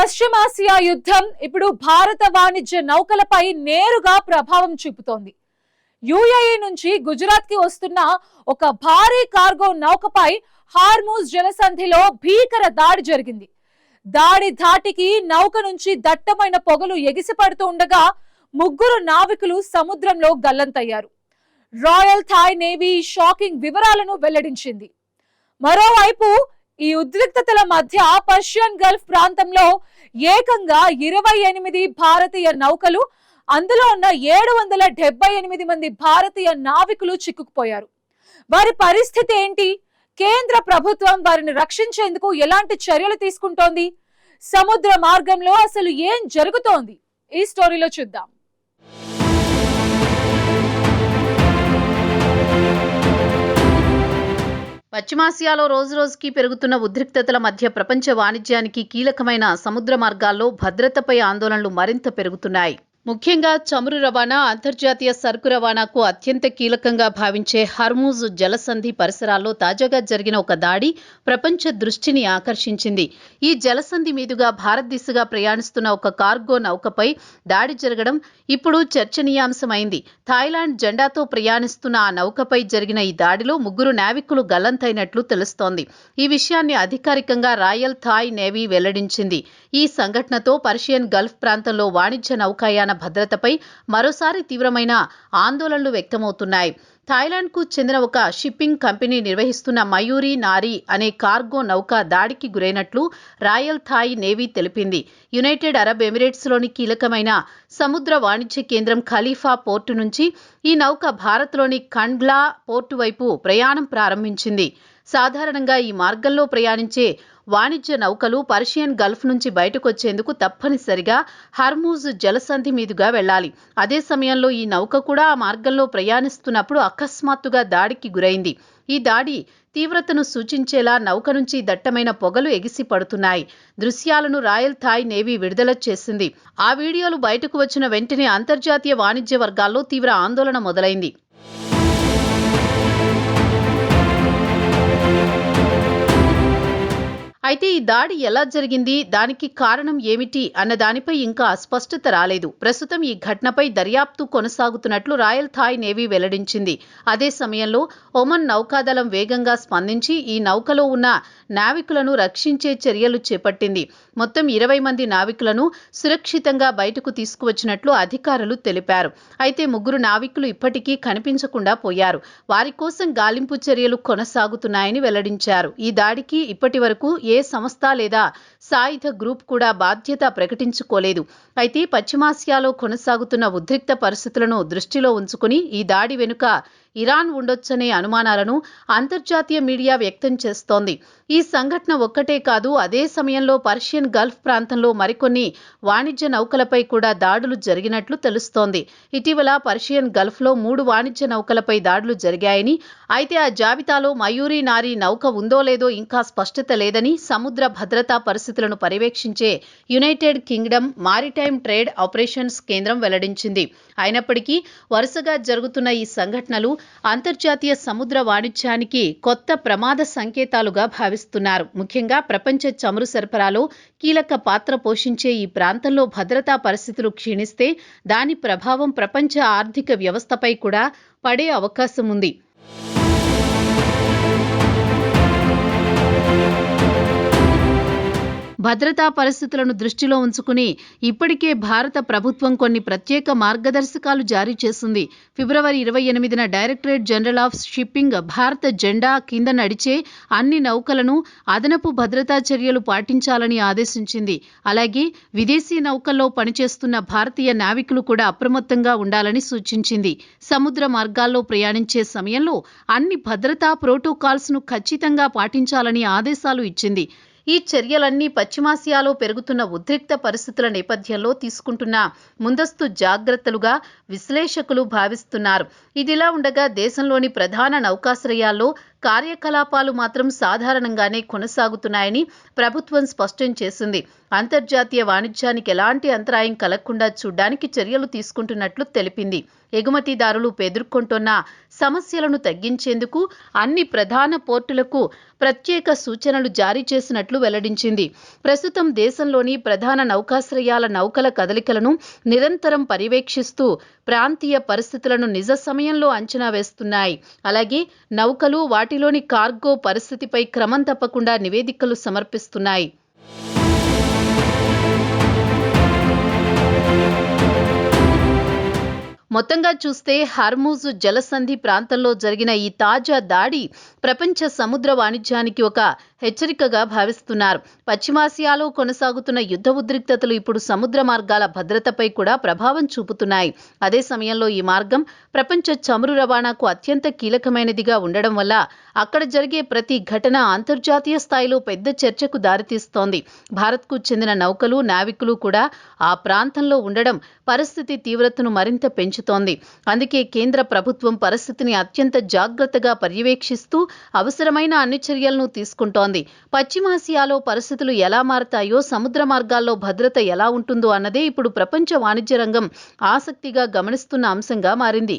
పశ్చిమాసియా యుద్ధం ఇప్పుడు భారత వాణిజ్య నౌకలపై నేరుగా ప్రభావం చూపుతోంది. యుఏఈ నుంచి గుజరాత్ కి వస్తున్న ఒక భారీ కార్గో నౌకపై హార్మూజ్ జలసంధిలో భీకర దాడి జరిగింది. దాడి ధాటికి నౌక నుంచి దట్టమైన పొగలు ఎగిసిపడుతూ ఉండగా ముగ్గురు నావికులు సముద్రంలో గల్లంతయ్యారు. రాయల్ థాయ్ నేవీ షాకింగ్ వివరాలను వెల్లడించింది. మరోవైపు ఈ ఉద్రిక్తతల మధ్య పర్షియన్ గల్ఫ్ ప్రాంతంలో ఏకంగా 28 భారతీయ నౌకలు, అందులో ఉన్న 778 మంది భారతీయ నావికులు చిక్కుకుపోయారు. వారి పరిస్థితి ఏంటి? కేంద్ర ప్రభుత్వం వారిని రక్షించేందుకు ఎలాంటి చర్యలు తీసుకుంటోంది? సముద్ర మార్గంలో అసలు ఏం జరుగుతోంది? ఈ స్టోరీలో చూద్దాం. పశ్చిమాసియాలో రోజురోజుకి పెరుగుతున్న ఉద్రిక్తతల మధ్య ప్రపంచ వాణిజ్యానికి కీలకమైన సముద్ర మార్గాల్లో భద్రతపై ఆందోళనలు మరింత పెరుగుతున్నాయి. ముఖ్యంగా చమురు రవాణా, అంతర్జాతీయ సరుకు రవాణాకు అత్యంత కీలకంగా భావించే హర్మూజ్ జలసంధి పరిసరాల్లో తాజాగా జరిగిన ఒక దాడి ప్రపంచ దృష్టిని ఆకర్షించింది. ఈ జలసంధి మీదుగా భారత్ దిశగా ప్రయాణిస్తున్న ఒక కార్గో నౌకపై దాడి జరగడం ఇప్పుడు చర్చనీయాంశమైంది. థాయిలాండ్ జెండాతో ప్రయాణిస్తున్న ఆ నౌకపై జరిగిన ఈ దాడిలో ముగ్గురు నావికులు గల్లంతైనట్లు తెలుస్తోంది. ఈ విషయాన్ని అధికారికంగా రాయల్ థాయ్ నేవీ వెల్లడించింది. ఈ సంఘటనతో పర్షియన్ గల్ఫ్ ప్రాంతంలో వాణిజ్య నౌకాయాన భద్రతపై మరోసారి తీవ్రమైన ఆందోళనలు వ్యక్తమవుతున్నాయి. థాయిలాండ్కు చెందిన ఒక షిప్పింగ్ కంపెనీ నిర్వహిస్తున్న మయూరి నారీ అనే కార్గో నౌక దాడికి గురైనట్లు రాయల్ థాయ్ నేవీ తెలిపింది. యునైటెడ్ అరబ్ ఎమిరేట్స్లోని కీలకమైన సముద్ర వాణిజ్య కేంద్రం ఖలీఫా పోర్టు నుంచి ఈ నౌక భారత్లోని కండ్లా పోర్టు వైపు ప్రయాణం ప్రారంభించింది. సాధారణంగా ఈ మార్గంలో ప్రయాణించే వాణిజ్య నౌకలు పర్షియన్ గల్ఫ్ నుంచి బయటకొచ్చేందుకు తప్పనిసరిగా హర్మూజ్ జలసంధి మీదుగా వెళ్లాలి. అదే సమయంలో ఈ నౌక కూడా ఆ మార్గంలో ప్రయాణిస్తున్నప్పుడు అకస్మాత్తుగా దాడికి గురైంది. ఈ దాడి తీవ్రతను సూచించేలా నౌక నుంచి దట్టమైన పొగలు ఎగిసి పడుతున్నాయి. దృశ్యాలను రాయల్ థాయ్ నేవీ విడుదల చేసింది. ఆ వీడియోలు బయటకు వచ్చిన వెంటనే అంతర్జాతీయ వాణిజ్య వర్గాల్లో తీవ్ర ఆందోళన మొదలైంది. అయితే ఈ దాడి ఎలా జరిగింది, దానికి కారణం ఏమిటి అన్న దానిపై ఇంకా స్పష్టత రాలేదు. ప్రస్తుతం ఈ ఘటనపై దర్యాప్తు కొనసాగుతున్నట్లు రాయల్ థాయ్ నేవీ వెల్లడించింది. అదే సమయంలో ఒమన్ నౌకాదళం వేగంగా స్పందించి ఈ నౌకలో ఉన్న నావికులను రక్షించే చర్యలు చేపట్టింది. మొత్తం 20 మంది నావికులను సురక్షితంగా బయటకు తీసుకువచ్చినట్లు అధికారులు తెలిపారు. అయితే ముగ్గురు నావికులు ఇప్పటికీ కనిపించకుండా పోయారు. వారి కోసం గాలింపు చర్యలు కొనసాగుతున్నాయని వెల్లడించారు. ఈ దాడికి ఇప్పటి వరకు ఏ సంస్థ లేదా సాయుధ గ్రూప్ కూడా బాధ్యత ప్రకటించుకోలేదు. అయితే పశ్చిమాసియాలో కొనసాగుతున్న ఉద్రిక్త పరిస్థితులను దృష్టిలో ఉంచుకుని ఈ దాడి వెనుక ఇరాన్ ఉండొచ్చనే అనుమానాలను అంతర్జాతీయ మీడియా వ్యక్తం చేస్తోంది. ఈ సంఘటన ఒక్కటే కాదు, అదే సమయంలో పర్షియన్ గల్ఫ్ ప్రాంతంలో మరికొన్ని వాణిజ్య నౌకలపై కూడా దాడులు జరిగినట్లు తెలుస్తోంది. ఇటీవల పర్షియన్ గల్ఫ్లో 3 వాణిజ్య నౌకలపై దాడులు జరిగాయని, అయితే ఆ జాబితాలో మయూరి నారీ నౌక ఉందో లేదో ఇంకా స్పష్టత లేదని సముద్ర భద్రతా పరిస్థితులను పర్యవేక్షించే United Kingdom maritime trade operations కేంద్రం వెల్లడించింది. అయినప్పటికీ వరుసగా జరుగుతున్న ఈ సంఘటనలు అంతర్జాతీయ సముద్ర వాణిజ్యానికి కొత్త ప్రమాద సంకేతాలుగా భావిస్తున్నారు. ముఖ్యంగా ప్రపంచ చమురు సరఫరాలో కీలక పాత్ర పోషించే ఈ ప్రాంతంలో భద్రతా పరిస్థితులు క్షీణిస్తే దాని ప్రభావం ప్రపంచ ఆర్థిక వ్యవస్థపై కూడా పడే అవకాశం ఉంది. భద్రతా పరిస్థితులను దృష్టిలో ఉంచుకుని ఇప్పటికే భారత ప్రభుత్వం కొన్ని ప్రత్యేక మార్గదర్శకాలు జారీ చేసింది. ఫిబ్రవరి 28న డైరెక్టరేట్ జనరల్ ఆఫ్ షిప్పింగ్ భారత జెండా కింద నడిచే అన్ని నౌకలను అదనపు భద్రతా చర్యలు పాటించాలని ఆదేశించింది. అలాగే విదేశీ నౌకల్లో పనిచేస్తున్న భారతీయ నావికులు కూడా అప్రమత్తంగా ఉండాలని సూచించింది. సముద్ర మార్గాల్లో ప్రయాణించే సమయంలో అన్ని భద్రతా ప్రోటోకాల్స్ను ఖచ్చితంగా పాటించాలని ఆదేశాలు ఇచ్చింది. ఈ చర్యలన్నీ పశ్చిమాసియాలో పెరుగుతున్న ఉద్రిక్త పరిస్థితుల నేపథ్యంలో తీసుకుంటున్న ముందస్తు జాగ్రత్తలుగా విశ్లేషకులు భావిస్తున్నారు. ఇదిలా ఉండగా దేశంలోని ప్రధాన నౌకాశ్రయాల్లో కార్యకలాపాలు మాత్రం సాధారణంగానే కొనసాగుతున్నాయని ప్రభుత్వం స్పష్టం చేసింది. అంతర్జాతీయ వాణిజ్యానికి ఎలాంటి అంతరాయం కలగకుండా చూడ్డానికి చర్యలు తీసుకుంటున్నట్లు తెలిపింది. ఎగుమతిదారులు ఎదుర్కొంటున్న సమస్యలను తగ్గించేందుకు అన్ని ప్రధాన పోర్టులకు ప్రత్యేక సూచనలు జారీ చేసినట్లు వెల్లడించింది. ప్రస్తుతం దేశంలోని ప్రధాన నౌకాశ్రయాల నౌకల కదలికలను నిరంతరం పర్యవేక్షిస్తూ ప్రాంతీయ పరిస్థితులను నిజ సమయంలో అంచనా వేస్తున్నాయి. అలాగే నౌకలు వాటిలోని కార్గో పరిస్థితిపై క్రమం తప్పకుండా నివేదికలు సమర్పిస్తున్నాయి. మొత్తంగా చూస్తే హార్మూజ్ జలసంధి ప్రాంతంలో జరిగిన ఈ తాజా దాడి ప్రపంచ సముద్ర వాణిజ్యానికి ఒక హెచ్చరికగా భావిస్తున్నారు. పశ్చిమాసియాలో కొనసాగుతున్న యుద్ధ ఉద్రిక్తతలు ఇప్పుడు సముద్ర మార్గాల భద్రతపై కూడా ప్రభావం చూపుతున్నాయి. అదే సమయంలో ఈ మార్గం ప్రపంచ చమురు రవాణాకు అత్యంత కీలకమైనదిగా ఉండడం వల్ల అక్కడ జరిగే ప్రతి ఘటన అంతర్జాతీయ స్థాయిలో పెద్ద చర్చకు దారితీస్తోంది. భారత్కు చెందిన నౌకలు, నావికులు కూడా ఆ ప్రాంతంలో ఉండడం పరిస్థితి తీవ్రతను మరింత పెంచుతోంది. అందుకే కేంద్ర ప్రభుత్వం పరిస్థితిని అత్యంత జాగ్రత్తగా పర్యవేక్షిస్తూ అవసరమైన అన్ని చర్యలను తీసుకుంటోంది. పశ్చిమాసియాలో పరిస్థితులు ఎలా మారతాయో, సముద్ర మార్గాల్లో భద్రత ఎలా ఉంటుందో అన్నదే ఇప్పుడు ప్రపంచ వాణిజ్య రంగం ఆసక్తిగా గమనిస్తున్న అంశంగా మారింది.